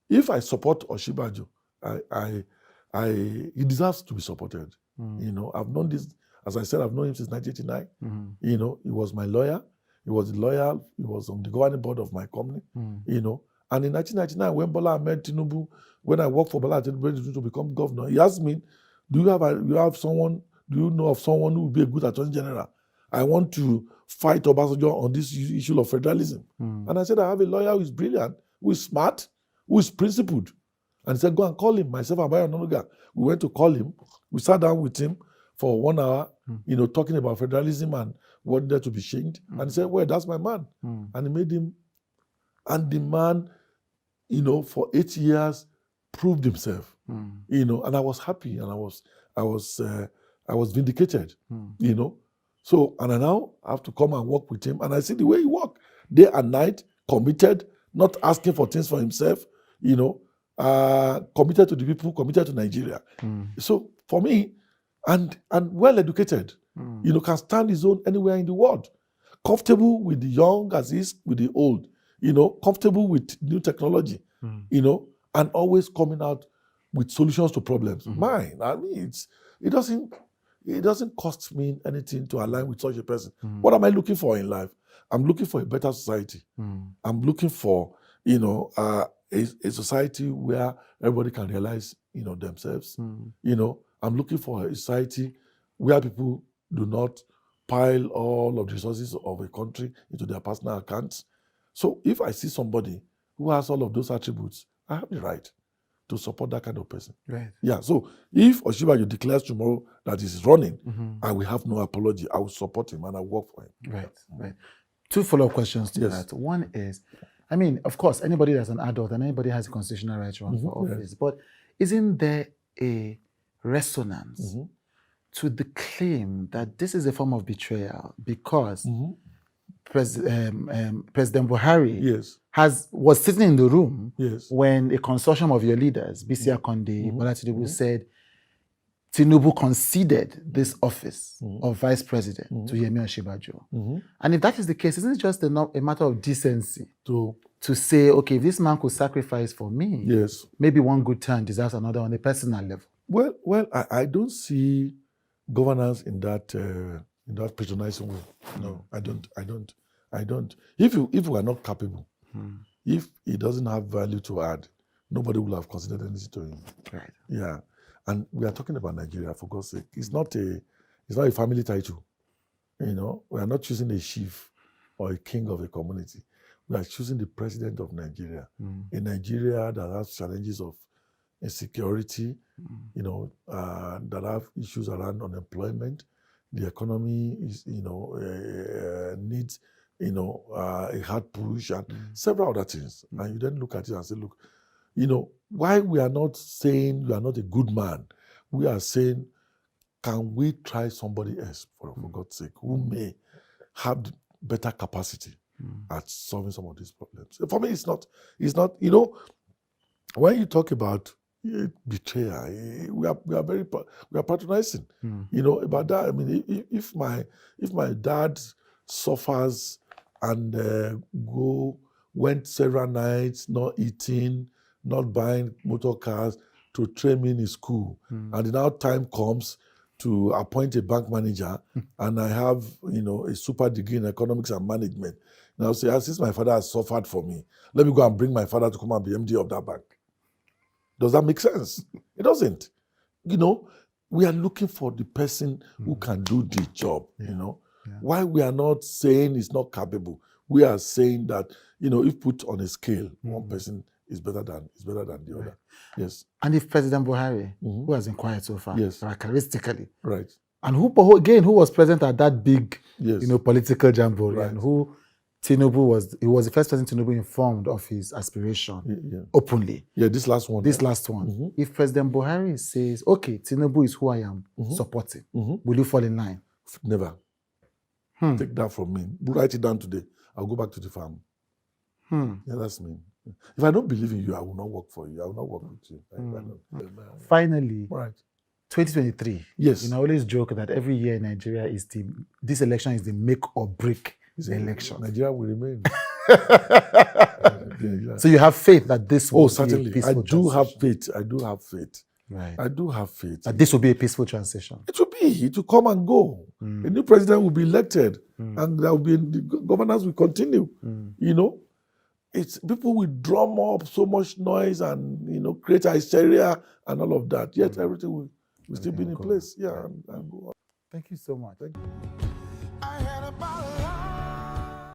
if I support Osinbajo, he deserves to be supported. I've known this, as I said, I've known him since 1989. He was my lawyer. He was the lawyer. He was on the governing board of my company. And in 1999, when Bola Ahmed Tinubu, when I worked for Bola Ahmed Tinubu to become governor, he asked me, do you know of someone who would be a good attorney general? I want to fight Obasanjo on this issue of federalism. And I said, I have a lawyer who is brilliant, who is smart, who is principled. And he said, go and call him. Myself and Bayo Ononuga, we went to call him. We sat down with him for 1 hour, talking about federalism and what needed to be changed. And he said, well, that's my man. And he made him. And the man, for 8 years, proved himself. And I was happy, and I was vindicated. So, and I now have to come and work with him, and I see the way he works, day and night, committed, not asking for things for himself. Committed to the people, committed to Nigeria. So for me, and well educated, can stand his own anywhere in the world. Comfortable with the young as is with the old. Comfortable with new technology. And always coming out with solutions to problems. Mine, I mean, it doesn't cost me anything to align with such a person. What am I looking for in life? I'm looking for a better society. I'm looking for, a society where everybody can realize, themselves. I'm looking for a society where people do not pile all of the resources of a country into their personal accounts. So if I see somebody who has all of those attributes, I have the right to support that kind of person. Right. Yeah. So if Osinbajo declares tomorrow that he's running, I will have no apology. I will support him and I will work for him. Right. Right. 2 follow-up questions to that. One is, I mean, of course, anybody that's an adult and anybody has a constitutional right to run for office, but isn't there a resonance to the claim that this is a form of betrayal because President Buhari was sitting in the room when a consortium of your leaders, B.C. Akonde, Bola Tinubu, said Tinubu conceded this office of vice president to Yemi Osinbajo. And if that is the case, isn't it just a matter of decency to say, okay, if this man could sacrifice for me, maybe one good turn deserves another on a personal level? Well, I don't see governance in that patronizing way. No, I don't. If we are not capable, if he doesn't have value to add, nobody will have considered anything to him. Right. Yeah. And we are talking about Nigeria, for God's sake. It's not a family title. We are not choosing a chief or a king of a community. We are choosing the president of Nigeria. A Nigeria that has challenges of insecurity, that have issues around unemployment. The economy is, needs, a hard push and several other things. And you then look at it and say, look, why we are not saying you are not a good man, we are saying, can we try somebody else, for God's sake, who may have better capacity at solving some of these problems? For me, it's not, when you talk about betrayal, we are patronizing, about that. I mean, if my dad suffers and went several nights not eating, not buying motor cars to train me in his school, and now time comes to appoint a bank manager, and I have a super degree in economics and management. Now say, since my father has suffered for me, let me go and bring my father to come and be MD of that bank. Does that make sense? It doesn't. We are looking for the person who can do the job. Why we are not saying he's not capable? We are saying that if put on a scale, one person is better than the other. Yes. And if President Buhari, who has been quiet so far, characteristically, right, and who was present at that big, political jamboree, and who Tinubu was the first person Tinubu informed of his aspiration openly. Yeah, this last one. If President Buhari says, okay, Tinubu is who I am supporting, will you fall in line? Never. Take that from me. Write it down today. I'll go back to the farm. Yeah, that's me. If I don't believe in you, I will not work for you. I will not work with you. Finally, 2023. Yes. I always joke that every year in Nigeria this election is the make or break election. Nigeria will remain. So you have faith that this will be certainly. a peaceful transition. I do have faith. Right. I do have faith. That this will be a peaceful transition. It will be. It will come and go. A new president will be elected, and there will be the governance will continue. You know, it's people will drum up so much noise and create hysteria and all of that. Yet everything will still be in place. Yeah, and go on. Thank you so much. Thank you.